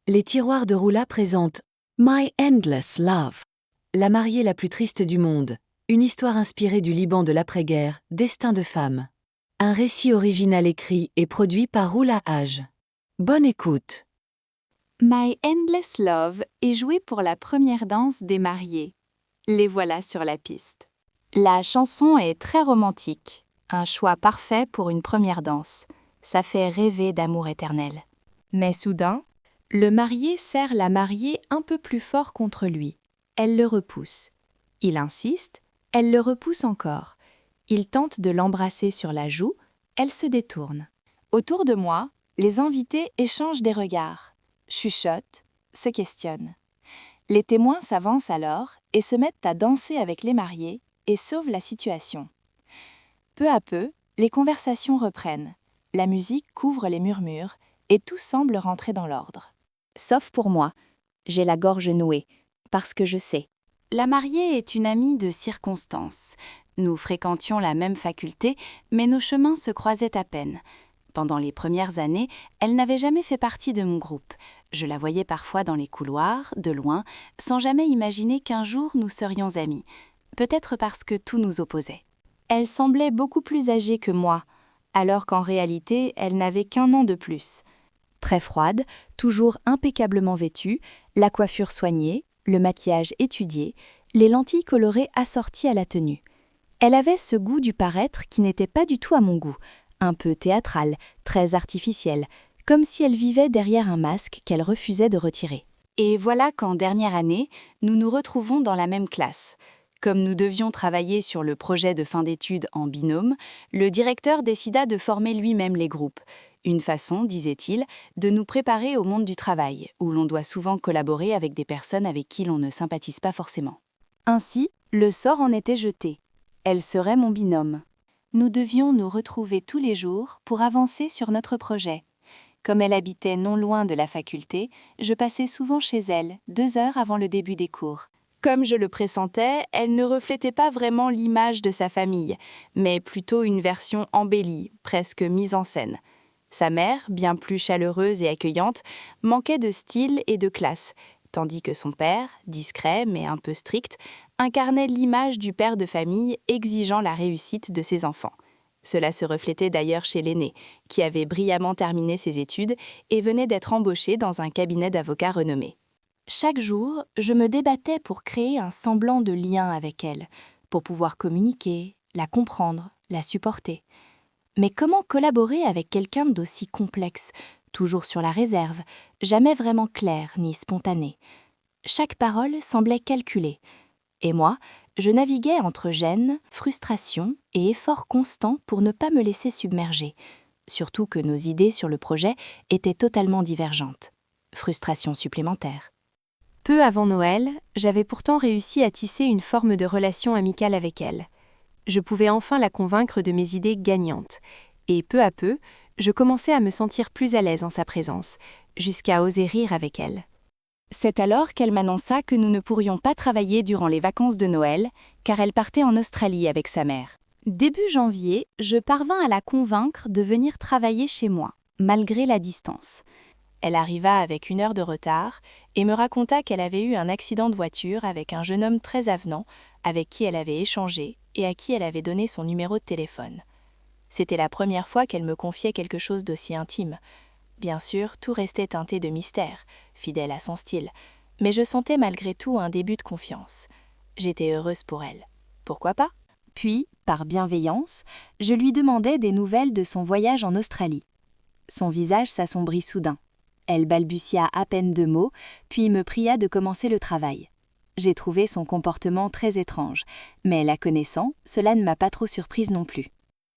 Les tiroirs de Roula présentent My Endless Love, la mariée la plus triste du monde, une histoire inspirée du Liban de l'après-guerre, Destin de femme. Un récit original écrit et produit par Roula Hage. Bonne écoute. My Endless Love est joué pour la première danse des mariés. Les voilà sur la piste. La chanson est très romantique, un choix parfait pour une première danse. Ça fait rêver d'amour éternel. Mais soudain, le marié serre la mariée un peu plus fort contre lui. Elle le repousse. Il insiste, elle le repousse encore. Il tente de l'embrasser sur la joue, elle se détourne. Autour de moi, les invités échangent des regards, chuchotent, se questionnent. Les témoins s'avancent alors et se mettent à danser avec les mariés et sauvent la situation. Peu à peu, les conversations reprennent. La musique couvre les murmures et tout semble rentrer dans l'ordre. Sauf pour moi. J'ai la gorge nouée, parce que je sais. La mariée est une amie de circonstance. Nous fréquentions la même faculté, mais nos chemins se croisaient à peine. Pendant les premières années, elle n'avait jamais fait partie de mon groupe. Je la voyais parfois dans les couloirs, de loin, sans jamais imaginer qu'un jour nous serions amis. Peut-être parce que tout nous opposait. Elle semblait beaucoup plus âgée que moi, alors qu'en réalité, elle n'avait qu'1 an de plus. Très froide, toujours impeccablement vêtue, la coiffure soignée, le maquillage étudié, les lentilles colorées assorties à la tenue. Elle avait ce goût du paraître qui n'était pas du tout à mon goût, un peu théâtral, très artificiel, comme si elle vivait derrière un masque qu'elle refusait de retirer. Et voilà qu'en dernière année, nous nous retrouvons dans la même classe. Comme nous devions travailler sur le projet de fin d'études en binôme, le directeur décida de former lui-même les groupes. Une façon, disait-il, de nous préparer au monde du travail, où l'on doit souvent collaborer avec des personnes avec qui l'on ne sympathise pas forcément. Ainsi, le sort en était jeté. Elle serait mon binôme. Nous devions nous retrouver tous les jours pour avancer sur notre projet. Comme elle habitait non loin de la faculté, je passais souvent chez elle, 2 heures avant le début des cours. Comme je le pressentais, elle ne reflétait pas vraiment l'image de sa famille, mais plutôt une version embellie, presque mise en scène. Sa mère, bien plus chaleureuse et accueillante, manquait de style et de classe, tandis que son père, discret mais un peu strict, incarnait l'image du père de famille exigeant la réussite de ses enfants. Cela se reflétait d'ailleurs chez l'aîné, qui avait brillamment terminé ses études et venait d'être embauché dans un cabinet d'avocats renommé. Chaque jour, je me débattais pour créer un semblant de lien avec elle, pour pouvoir communiquer, la comprendre, la supporter. Mais comment collaborer avec quelqu'un d'aussi complexe, toujours sur la réserve, jamais vraiment clair ni spontané? Chaque parole semblait calculée. Et moi, je naviguais entre gêne, frustration et effort constant pour ne pas me laisser submerger. Surtout que nos idées sur le projet étaient totalement divergentes. Frustration supplémentaire. Peu avant Noël, j'avais pourtant réussi à tisser une forme de relation amicale avec elle. Je pouvais enfin la convaincre de mes idées gagnantes. Et peu à peu, je commençais à me sentir plus à l'aise en sa présence, jusqu'à oser rire avec elle. C'est alors qu'elle m'annonça que nous ne pourrions pas travailler durant les vacances de Noël, car elle partait en Australie avec sa mère. Début janvier, je parvins à la convaincre de venir travailler chez moi, malgré la distance. Elle arriva avec 1 heure de retard et me raconta qu'elle avait eu un accident de voiture avec un jeune homme très avenant, avec qui elle avait échangé et à qui elle avait donné son numéro de téléphone. C'était la première fois qu'elle me confiait quelque chose d'aussi intime. Bien sûr, tout restait teinté de mystère, fidèle à son style, mais je sentais malgré tout un début de confiance. J'étais heureuse pour elle. Pourquoi pas? Puis, par bienveillance, je lui demandai des nouvelles de son voyage en Australie. Son visage s'assombrit soudain. Elle balbutia à peine 2 mots, puis me pria de commencer le travail. J'ai trouvé son comportement très étrange, mais la connaissant, cela ne m'a pas trop surprise non plus.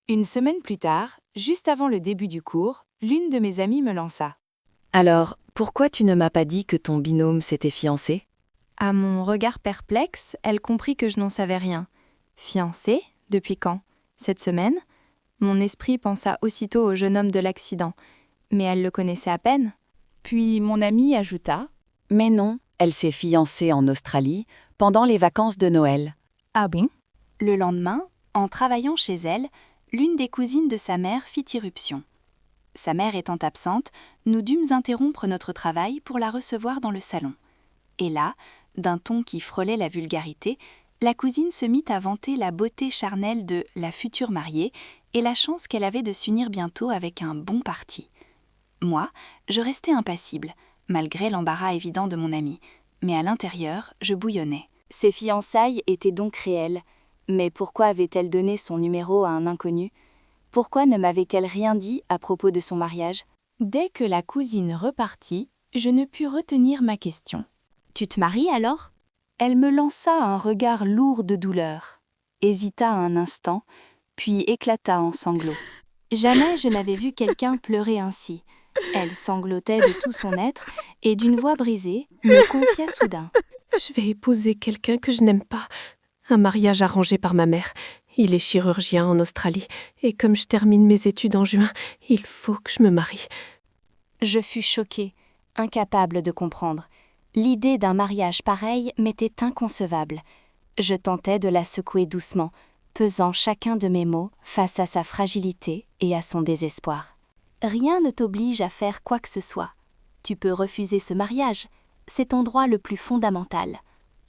1 semaine plus tard, juste avant le début du cours, l'une de mes amies me lança. Alors, pourquoi tu ne m'as pas dit que ton binôme s'était fiancé? À mon regard perplexe, elle comprit que je n'en savais rien. Fiancé? Depuis quand? Cette semaine? Mon esprit pensa aussitôt au jeune homme de l'accident, mais elle le connaissait à peine. Puis mon amie ajouta. Mais non, elle s'est fiancée en Australie pendant les vacances de Noël. Ah bon? Le lendemain, en travaillant chez elle, l'une des cousines de sa mère fit irruption. Sa mère étant absente, nous dûmes interrompre notre travail pour la recevoir dans le salon. Et là, d'un ton qui frôlait la vulgarité, la cousine se mit à vanter la beauté charnelle de la future mariée et la chance qu'elle avait de s'unir bientôt avec un bon parti. Moi, je restais impassible, malgré l'embarras évident de mon amie, mais à l'intérieur, je bouillonnais. Ses fiançailles étaient donc réelles, mais pourquoi avait-elle donné son numéro à un inconnu ? Pourquoi ne m'avait-elle rien dit à propos de son mariage ? Dès que la cousine repartit, je ne pus retenir ma question. « Tu te maries alors ?» Elle me lança un regard lourd de douleur, hésita un instant, puis éclata en sanglots. Jamais je n'avais vu quelqu'un pleurer ainsi. Elle sanglotait de tout son être et d'une voix brisée, me confia soudain. Je vais épouser quelqu'un que je n'aime pas. Un mariage arrangé par ma mère. Il est chirurgien en Australie, et comme je termine mes études en juin, il faut que je me marie. Je fus choquée, incapable de comprendre. L'idée d'un mariage pareil m'était inconcevable. Je tentais de la secouer doucement, pesant chacun de mes mots face à sa fragilité et à son désespoir. Rien ne t'oblige à faire quoi que ce soit. Tu peux refuser ce mariage, c'est ton droit le plus fondamental.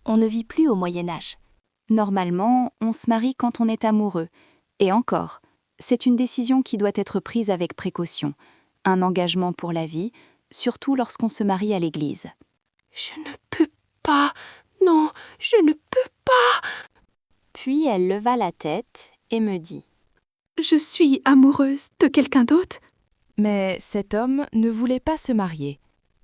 On ne vit plus au Moyen-Âge. Normalement, on se marie quand on est amoureux. Et encore, c'est une décision qui doit être prise avec précaution. Un engagement pour la vie, surtout lorsqu'on se marie à l'église. Je ne peux pas. Non, je ne peux pas. Puis elle leva la tête et me dit « Je suis amoureuse de quelqu'un d'autre. » Mais cet homme ne voulait pas se marier.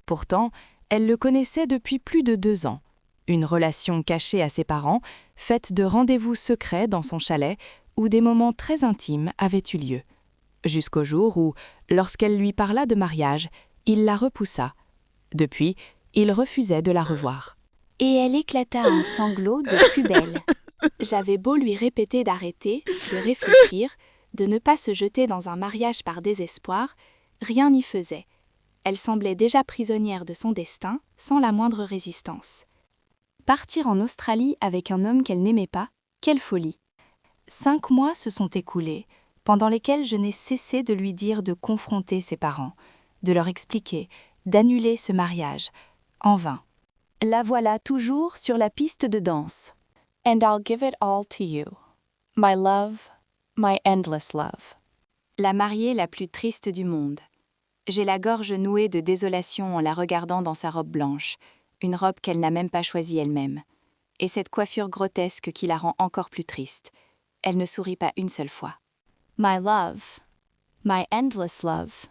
Pourtant, elle le connaissait depuis plus de 2 ans. Une relation cachée à ses parents, faite de rendez-vous secrets dans son chalet, où des moments très intimes avaient eu lieu. Jusqu'au jour où, lorsqu'elle lui parla de mariage, il la repoussa. Depuis, il refusait de la revoir. Et elle éclata en sanglots de plus belle. J'avais beau lui répéter d'arrêter, de réfléchir, de ne pas se jeter dans un mariage par désespoir, rien n'y faisait. Elle semblait déjà prisonnière de son destin, sans la moindre résistance. Partir en Australie avec un homme qu'elle n'aimait pas, quelle folie. 5 mois se sont écoulés, pendant lesquels je n'ai cessé de lui dire de confronter ses parents, de leur expliquer, d'annuler ce mariage. En vain. La voilà toujours sur la piste de danse. And I'll give it all to you. My love, my endless love. La mariée la plus triste du monde. J'ai la gorge nouée de désolation en la regardant dans sa robe blanche, une robe qu'elle n'a même pas choisie elle-même. Et cette coiffure grotesque qui la rend encore plus triste. Elle ne sourit pas une seule fois. My love, my endless love.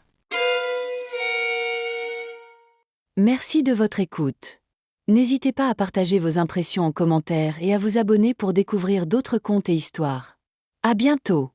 Merci de votre écoute. N'hésitez pas à partager vos impressions en commentaire et à vous abonner pour découvrir d'autres contes et histoires. À bientôt!